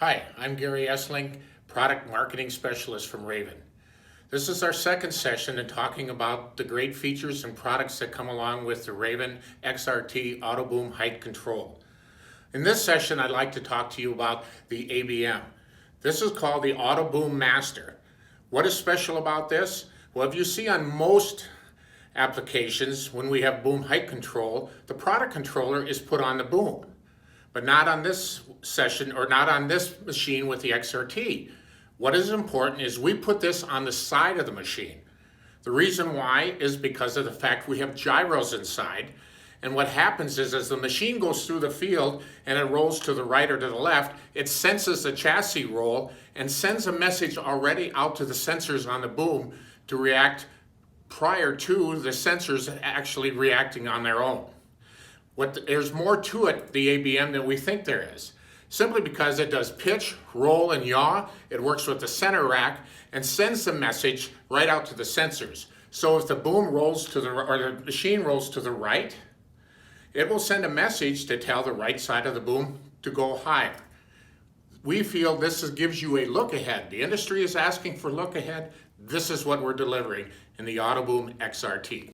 Hi, I'm Gary Essling, Product Marketing Specialist from Raven. This is our second session in talking about the great features and products that come along with the Raven XRT AutoBoom Height Control. In this session, I'd like to talk to you about the ABM. This is called the AutoBoom Master. What is special about this? Well, if you see on most applications, when we have boom height control, the product controller is put on the boom. But not on this session or not on this machine with the XRT. What is important is we put this on the side of the machine. The reason why is because of the fact we have gyros inside, and what happens is as the machine goes through the field and it rolls to the right or to the left, it senses the chassis roll and sends a message already out to the sensors on the boom to react prior to the sensors actually reacting on their own. There's more to it, the ABM, than we think there is. Simply because it does pitch, roll, and yaw, it works with the center rack and sends the message right out to the sensors. So if the boom rolls to or the machine rolls to the right, it will send a message to tell the right side of the boom to go higher. We feel this gives you a look ahead. The industry is asking for look ahead. This is what we're delivering in the AutoBoom XRT.